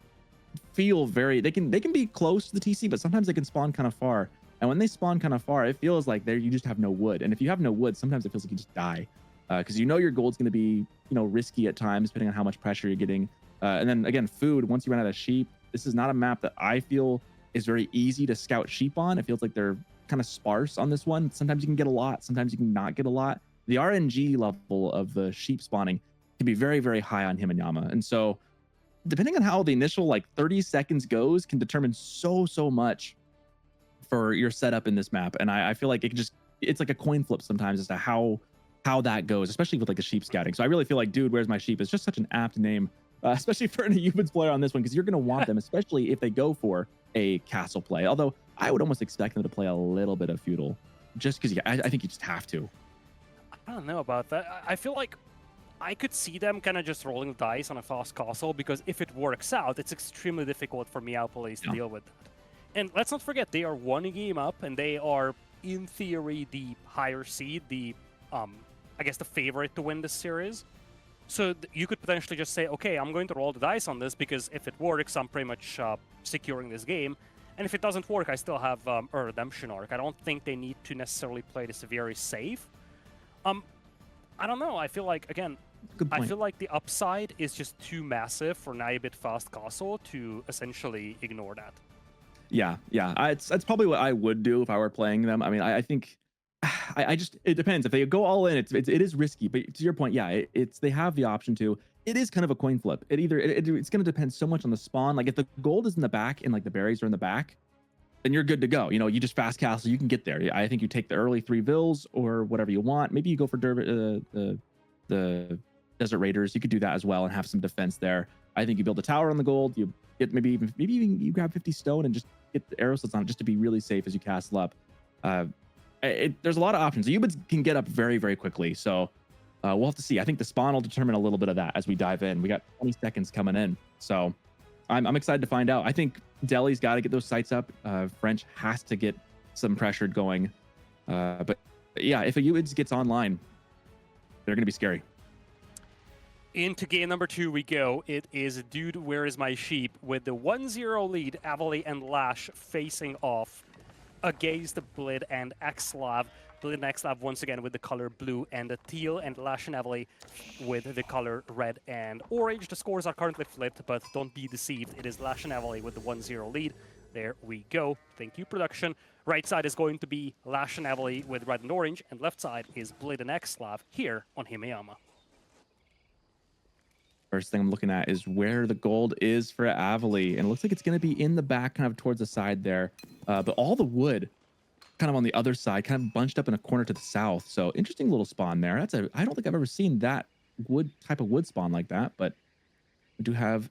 feel very, they can be close to the TC, but sometimes they can spawn kind of far. And when they spawn kind of far, it feels like you just have no wood. And if you have no wood, sometimes it feels like you just die, because your gold's going to be risky at times depending on how much pressure you're getting. And then again, food, once you run out of sheep, this is not a map that I feel is very easy to scout sheep on. It feels like they're kind of sparse on this one. Sometimes you can get a lot, sometimes you can not get a lot. The RNG level of the sheep spawning can be very, very high on Himeyama. And so depending on how the initial 30 seconds goes can determine so much for your setup in this map. And I feel like it's like a coin flip sometimes as to how that goes, especially with the sheep scouting. So I really feel like, dude, where's my sheep? It's just such an apt name especially for an humans player on this one, because you're going to want them, especially if they go for a castle play. Although I would almost expect them to play a little bit of feudal, just because I think you just have to. I don't know about that. I feel like I could see them kind of just rolling the dice on a fast castle, because if it works out, it's extremely difficult for Meow Police to deal with that. And let's not forget, they are one game up, and they are, in theory, the higher seed, the, I guess, the favorite to win this series. So you could potentially just say, okay, I'm going to roll the dice on this, because if it works, I'm pretty much securing this game. And if it doesn't work, I still have a redemption arc. I don't think they need to necessarily play this very safe. I don't know. I feel like, again, I feel like the upside is just too massive for Naibit Fast Castle to essentially ignore that. Yeah, that's probably what I would do if I were playing them. I mean, I think I just, it depends. If they go all in, it is risky. But to your point, yeah, it's they have the option to. It is kind of a coin flip. It's going to depend so much on the spawn. Like if the gold is in the back and like the berries are in the back, then you're good to go. You know, you just fast castle, you can get there. I think you take the early 3 vills or whatever you want. Maybe you go for the Desert Raiders. You could do that as well and have some defense there. I think you build a tower on the gold. You get maybe even you grab 50 stone and just get the arrow slits on it just to be really safe as you castle up. There's a lot of options. The humans can get up very, very quickly. So we'll have to see. I think the spawn will determine a little bit of that as we dive in. We got 20 seconds coming in. So I'm excited to find out. I think Delhi's got to get those sites up. French has to get some pressure going. But yeah, if a humans gets online, they're going to be scary. Into game number 2 we go. It is Dude, Where Is My Sheep with the 1-0 lead. Avali and Lash facing off against Blid and Xlav. Blid and Xlav once again with the color blue and the teal, and Lash and Avali with the color red and orange. The scores are currently flipped, but don't be deceived. It is Lash and Avali with the 1-0 lead. There we go. Thank you, production. Right side is going to be Lash and Avali with red and orange, and left side is Blid and Xlav here on Himeyama. First thing I'm looking at is where the gold is for Avali, and it looks like it's going to be in the back, kind of towards the side there. But all the wood kind of on the other side, kind of bunched up in a corner to the south. So interesting little spawn there. I don't think I've ever seen that type of wood spawn like that, but we do have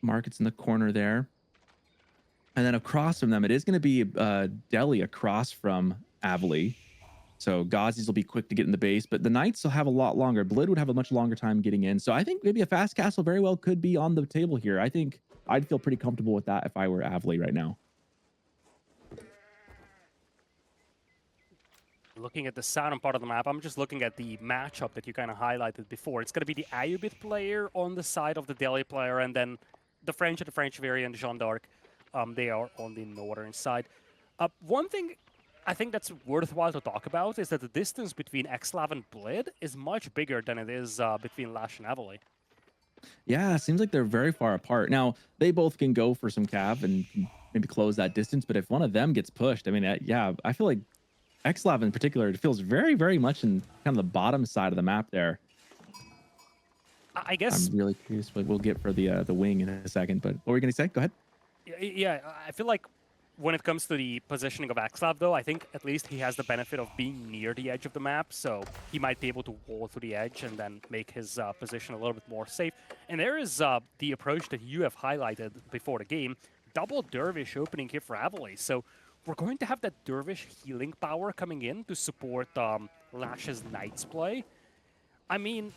markets in the corner there. And then across from them, it is going to be Delhi across from Avali. So Gazis will be quick to get in the base, but the Knights will have a lot longer. Blid would have a much longer time getting in. So I think maybe a fast castle very well could be on the table here. I think I'd feel pretty comfortable with that if I were Avali right now. Looking at the southern part of the map, I'm just looking at the matchup that you kind of highlighted before. It's going to be the Ayubit player on the side of the Delhi player, and then the French and the French variant, Jeanne d'Arc, they are on the northern side. One thing I think that's worthwhile to talk about is that the distance between Xlav and Blid is much bigger than it is between Lash and Avali. Yeah, it seems like they're very far apart. Now, they both can go for some cav and maybe close that distance, but if one of them gets pushed, I mean, yeah, I feel like Xlav in particular, it feels very, very much in kind of the bottom side of the map there. I guess I'm really curious what we'll get for the wing in a second, but what were you going to say? Go ahead. Yeah, I feel like when it comes to the positioning of Xlav, though, I think at least he has the benefit of being near the edge of the map, so he might be able to wall through the edge and then make his position a little bit more safe. And there is the approach that you have highlighted before the game, double Dervish opening here for Avali. So we're going to have that Dervish healing power coming in to support Lash's Knights play. I mean,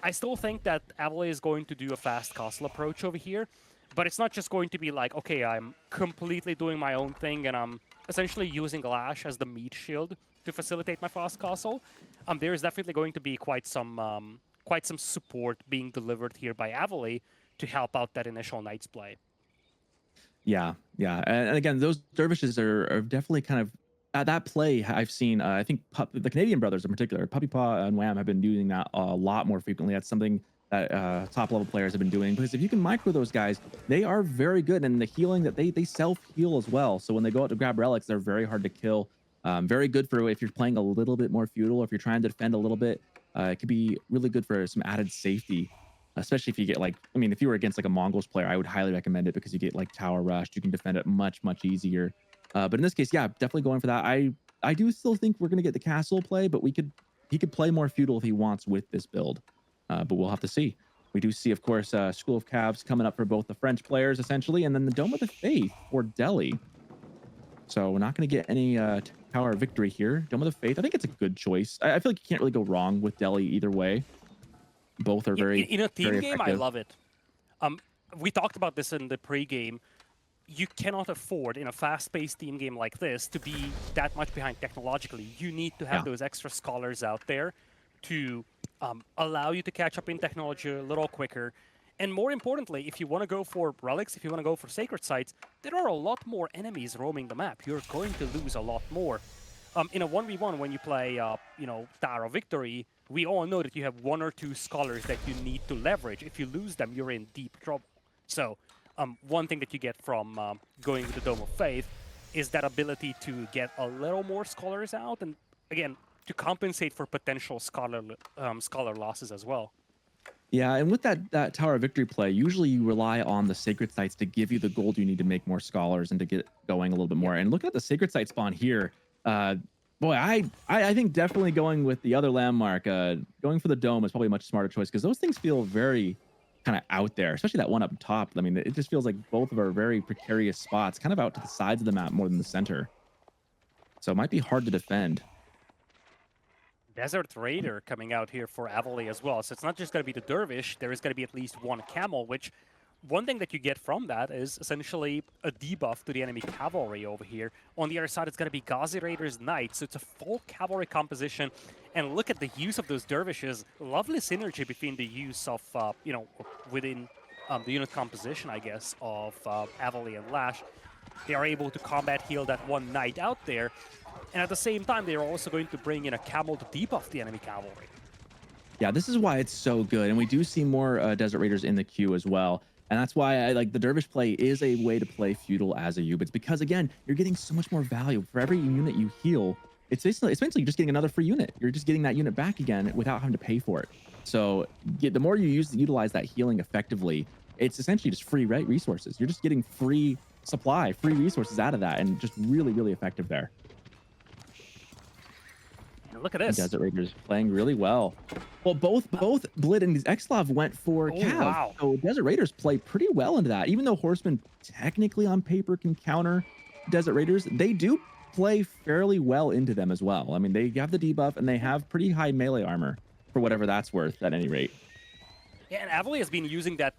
I still think that Avali is going to do a fast castle approach over here, but it's not just going to be like, okay, I'm completely doing my own thing and I'm essentially using Lash as the meat shield to facilitate my fast castle. There is definitely going to be quite some support being delivered here by Avali to help out that initial Knights play. Yeah. And again, those dervishes are definitely kind of that play I've seen. I think the Canadian brothers in particular, Puppy Paw and Wham, have been doing that a lot more frequently. That's something that top level players have been doing, because if you can micro those guys, they are very good. And the healing that they self heal as well. So when they go out to grab relics, they're very hard to kill. Very good for if you're playing a little bit more feudal, or if you're trying to defend a little bit. It could be really good for some added safety, especially if you get if you were against like a Mongols player, I would highly recommend it, because you get like tower rushed. You can defend it much easier. But in this case, yeah, definitely going for that. I do still think we're gonna get the castle play, but he could play more feudal if he wants with this build. But we'll have to see. We do see, of course, School of Cavs coming up for both the French players, essentially, and then the Dome of the Faith for Delhi. So we're not going to get any Tower of Victory here. Dome of the Faith, I think it's a good choice. I feel like you can't really go wrong with Delhi either way. Both are very, in a team very game, effective. I love it. We talked about this in the pre-game. You cannot afford in a fast-paced team game like this to be that much behind technologically. You need to have those extra scholars out there to allow you to catch up in technology a little quicker. And more importantly, if you want to go for relics, if you want to go for sacred sites, there are a lot more enemies roaming the map. You're going to lose a lot more. In a 1v1, when you play, Tower of Victory, we all know that you have 1 or 2 scholars that you need to leverage. If you lose them, you're in deep trouble. So, one thing that you get from going with the Dome of Faith is that ability to get a little more scholars out, and again, to compensate for potential scholar losses as well. Yeah, and with that Tower of Victory play, usually you rely on the sacred sites to give you the gold you need to make more scholars and to get going a little bit more. And look at the sacred site spawn here. Boy, I think definitely going with the other landmark, going for the dome is probably a much smarter choice because those things feel very kind of out there, especially that one up top. I mean, it just feels like both of our very precarious spots, kind of out to the sides of the map more than the center. So it might be hard to defend. Desert Raider coming out here for Avali as well. So it's not just going to be the Dervish, there is going to be at least 1 camel, which one thing that you get from that is essentially a debuff to the enemy cavalry over here. On the other side, it's going to be Ghazi Raiders Knights, so it's a full cavalry composition. And look at the use of those dervishes. Lovely synergy between the use of, within the unit composition, I guess, of Avali and Lash. They are able to combat heal that 1 knight out there. And at the same time, they're also going to bring in a camel to debuff the enemy cavalry. Yeah, this is why it's so good. And we do see more Desert Raiders in the queue as well. And that's why I like the Dervish play is a way to play Feudal as a Ubits because, again, you're getting so much more value. For every unit you heal, it's basically just getting another free unit. You're just getting that unit back again without having to pay for it. So the more you utilize that healing effectively, it's essentially just free resources. You're just getting free supply, free resources out of that, and just really, really effective there. Look at this. Desert Raiders playing really well. Well, both Blid and Xlov went for Cav. Wow. So Desert Raiders play pretty well into that. Even though Horsemen technically on paper can counter Desert Raiders, they do play fairly well into them as well. I mean, they have the debuff and they have pretty high melee armor for whatever that's worth at any rate. Yeah, and Avali has been using that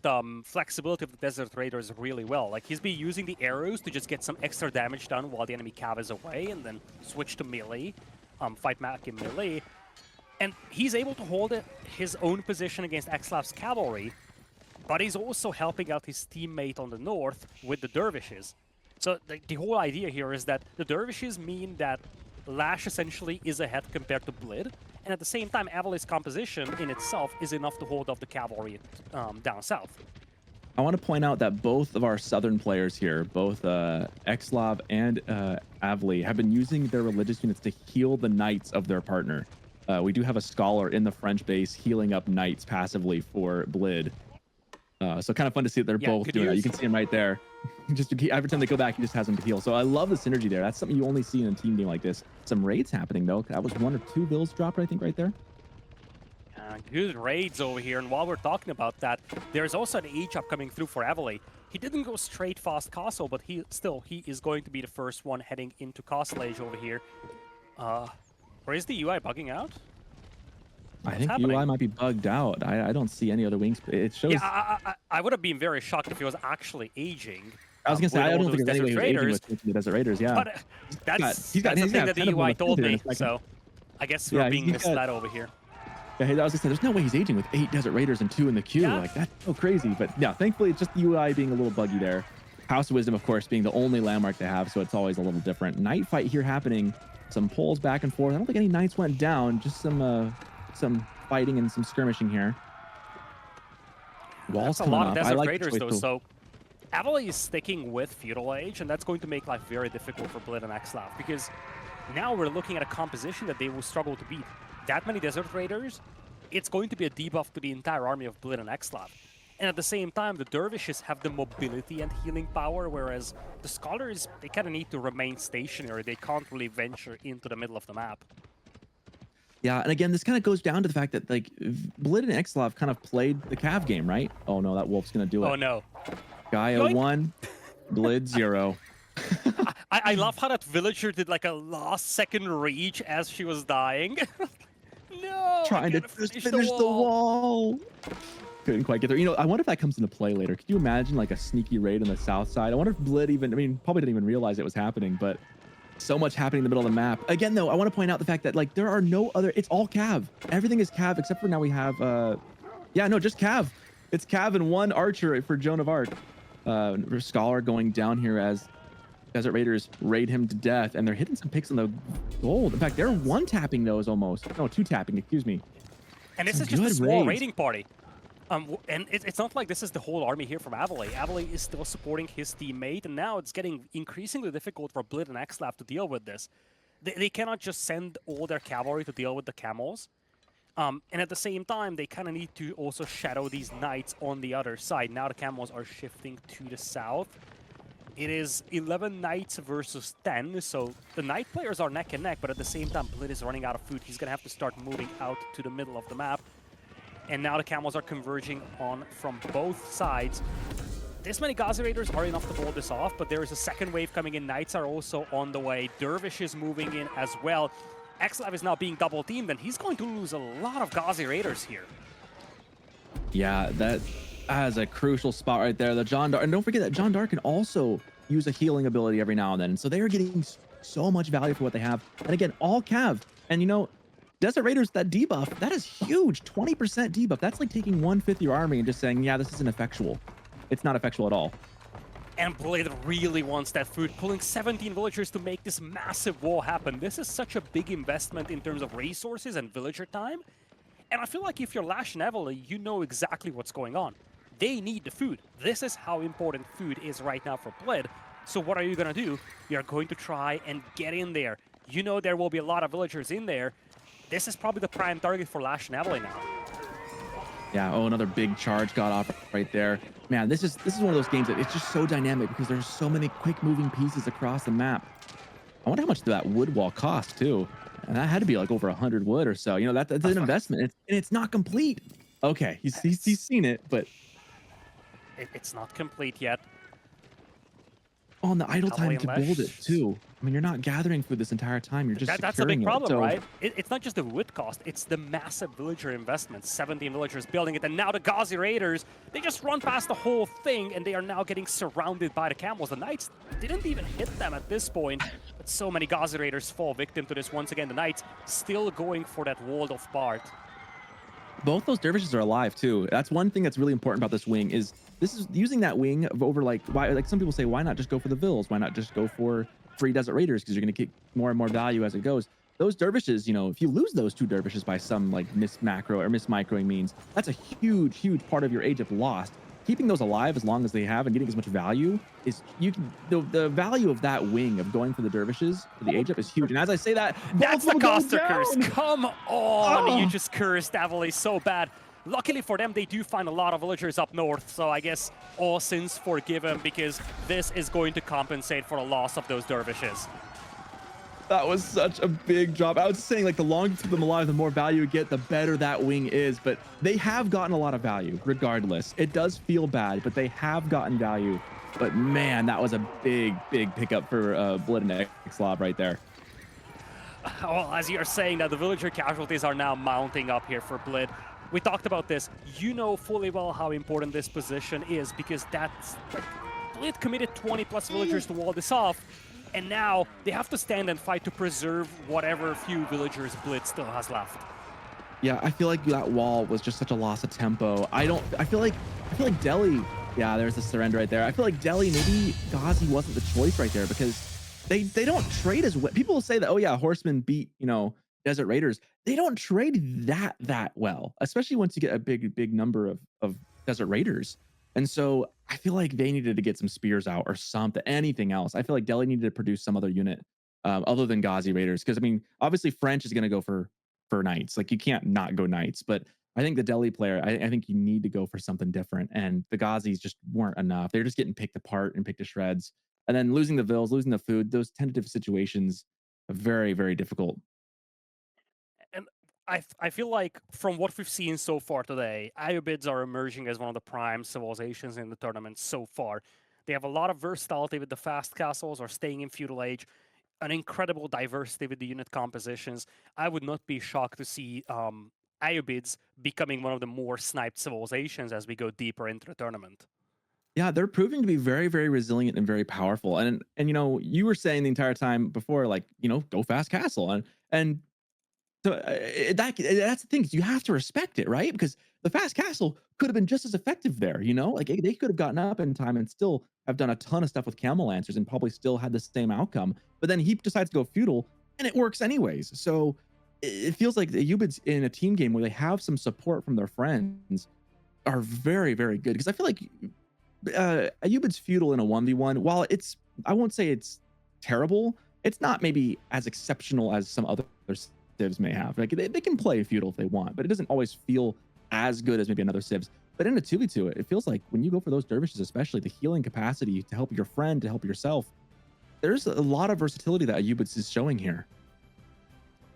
flexibility of the Desert Raiders really well. Like, he's been using the arrows to just get some extra damage done while the enemy Cav is away and then switch to melee. Fight back in melee, and he's able to hold his own position against Xlav's cavalry, but he's also helping out his teammate on the north with the dervishes. So the whole idea here is that the dervishes mean that Lash essentially is ahead compared to Blid, and at the same time, Avali's composition in itself is enough to hold off the cavalry down south. I want to point out that both of our southern players here, both Xlov and Avali, have been using their religious units to heal the knights of their partner. We do have a scholar in the French base healing up knights passively for Blid. So kind of fun to see that they're both doing that. You can see him right there. Just every time they go back, he just has them to heal. So I love the synergy there. That's something you only see in a team game like this. Some raids happening though. That was 1 or 2 bills dropped, I think, right there. Good raids over here, and while we're talking about that, there's also an H-up coming through for Avali. He didn't go straight fast castle, but he is going to be the first one heading into Castle Age over here. Or is the UI bugging out? I think the UI might be bugged out. I don't see any other wings. It shows. Yeah, I would have been very shocked if he was actually aging. I was gonna say I don't think there's any way he was aging with the Desert Raiders. Yeah, but that's something that the UI told me. So I guess we're being misled over here. Yeah, I was gonna say, there's no way he's aging with 8 Desert Raiders and 2 in the queue. Yeah. Like, that's so crazy. But yeah, thankfully, it's just the UI being a little buggy there. House of Wisdom, of course, being the only landmark they have, so it's always a little different. Night fight here happening. Some pulls back and forth. I don't think any knights went down. Just some fighting and some skirmishing here. Walls that's a lot of Desert like Raiders, though. So Avali is sticking with Feudal Age, and that's going to make life very difficult for Blid and Xlav, because now we're looking at a composition that they will struggle to beat. That many Desert Raiders, it's going to be a debuff to the entire army of Blid and Xlav. And at the same time, the Dervishes have the mobility and healing power, whereas the Scholars, they kind of need to remain stationary. They can't really venture into the middle of the map. Yeah, and again, this kind of goes down to the fact that like Blid and Xlov kind of played the Cav game, right? Oh no, that wolf's gonna do Oh it. no. Gaia Yoink! 1, Blid 0. I love how that villager did like a last second reach as she was dying. No, I Trying to gotta just finish the finish the wall. wall. Couldn't quite get there. You know, I wonder if that comes into play later. Could you imagine like a sneaky raid on the south side? I wonder if Blid even, I mean, probably didn't even realize it was happening, but so much happening in the middle of the map. Again, though, I want to point out the fact that like there are no other, it's all Cav. Everything is Cav except for now we have, yeah, no, just Cav. It's Cav and one archer for Joan of Arc. Scholar going down here as Desert Raiders raid him to death, and they're hitting some picks on the gold. In fact, they're one tapping those almost. No, two tapping, excuse me. And this Some is just a good small raids. raiding party. And it's not like this is the whole army here from Avali. Avali is still supporting his teammate, and now it's getting increasingly difficult for Blid and Xlav to deal with this. They cannot just send all their cavalry to deal with the camels. And at the same time, they kind of need to also shadow these knights on the other side. Now the camels are shifting to the south. It is 11 knights versus 10, so the knight players are neck and neck, but at the same time, Blid is running out of food. He's going to have to start moving out to the middle of the map. And now the camels are converging on from both sides. This many Ghazi Raiders are enough to hold this off, but there is a second wave coming in. Knights are also on the way. Dervish is moving in as well. Xlav is now being double teamed, and he's going to lose a lot of Ghazi Raiders here. Yeah, that is a crucial spot right there. The John Dark, and don't forget that John Dark can also use a healing ability every now and then. So they are getting so much value for what they have. And again, all Cav. And you know, Desert Raiders, that debuff, that is huge. 20% debuff. That's like taking 1/5 of your army and just saying, yeah, this isn't effectual. It's not effectual at all. And Blade really wants that food, pulling 17 villagers to make this massive wall happen. This is such a big investment in terms of resources and villager time. And I feel like if you're Lash and Evely, you know exactly what's going on. They need the food. This is how important food is right now for Bled. So what are you going to do? You're going to try and get in there. You know there will be a lot of villagers in there. This is probably the prime target for Lash and Evely now. Yeah, oh, another big charge got off right there. Man, this is one of those games that it's just so dynamic because there's so many quick moving pieces across the map. I wonder how much that wood wall cost too. And that had to be like over 100 wood or so. You know, that's an investment. And it's not complete. Okay, he's seen it, but It's not complete yet. on the idle time Cavalry to and build it Lash. too. I mean, you're not gathering food this entire time. You're just That's a big securing problem, it. So, right? It's not just the wood cost, it's the massive villager investment. 17 villagers building it, and now the Ghazi Raiders, they just run past the whole thing, and they are now getting surrounded by the camels. The Knights didn't even hit them at this point, but so many Ghazi Raiders fall victim to this once again. The Knights still going for that walled-off part. both those dervishes are alive too. That's one thing that's really important about this wing is this is using that wing of over like why like some people say why not just go for the vills? Why not just go for free desert raiders because you're going to get more and more value as it goes. Those dervishes, you know, if you lose those two dervishes by some like miss macro or miss microing means, that's a huge part of your age of lost. Keeping those alive as long as they have and getting as much value is you can the value of that wing of going for the dervishes for the age up is huge. And as I say that, That's the both of them caster go curse. down. Come on, Oh. you just cursed Avali so bad. Luckily for them, they do find a lot of villagers up north, so I guess all sins forgiven because this is going to compensate for the loss of those dervishes. That was such a big drop. I was saying like the longer you keep them alive, the more value you get, the better that wing is. But they have gotten a lot of value regardless. It does feel bad, but they have gotten value. But man, that was a big pickup for Blood and Xlob right there. Well, as you're saying that the villager casualties are now mounting up here for Blid. We talked about this. You know fully well how important this position is because that's like, Blid committed 20 plus villagers to wall this off. And now they have to stand and fight to preserve whatever few villagers Blitz still has left. Yeah, I feel like that wall was just such a loss of tempo. I feel like Delhi, yeah, there's the surrender right there. I feel like Delhi, maybe Ghazi wasn't the choice right there because they don't trade as well. People say that, oh yeah, Horsemen beat, you know, Desert Raiders. They don't trade that well, especially once you get a big number of Desert Raiders. And so I feel like they needed to get some spears out or something, anything else. I feel like Delhi needed to produce some other unit other than Ghazi Raiders. Because I mean, obviously French is going to go for knights. Like you can't not go knights, but I think the Delhi player, I think you need to go for something different. And the Ghazis just weren't enough. They're just getting picked apart and picked to shreds. And then losing the vills, losing the food, those tentative situations, are very difficult. And I feel like from what we've seen so far today, Ayobids are emerging as one of the prime civilizations in the tournament so far. They have a lot of versatility with the fast castles or staying in feudal age, an incredible diversity with the unit compositions. I would not be shocked to see Ayobids becoming one of the more sniped civilizations as we go deeper into the tournament. Yeah, they're proving to be very, very resilient and very powerful. And you know, you were saying the entire time before, like, you know, go fast castle. And so that's the thing. You have to respect it, right? Because the fast castle could have been just as effective there. You know, like they could have gotten up in time and still have done a ton of stuff with camel lancers and probably still had the same outcome. But then he decides to go feudal, and it works anyways. So it feels like the Ubids in a team game where they have some support from their friends are very, very good. Because I feel like Ayubid's feudal in a 1v1, while I won't say it's terrible, it's not maybe as exceptional as some other civs may have. Like they can play feudal if they want, but it doesn't always feel as good as maybe another civs. But in a 2v2, it feels like when you go for those dervishes, especially the healing capacity to help your friend, to help yourself, there's a lot of versatility that Ayubits is showing here.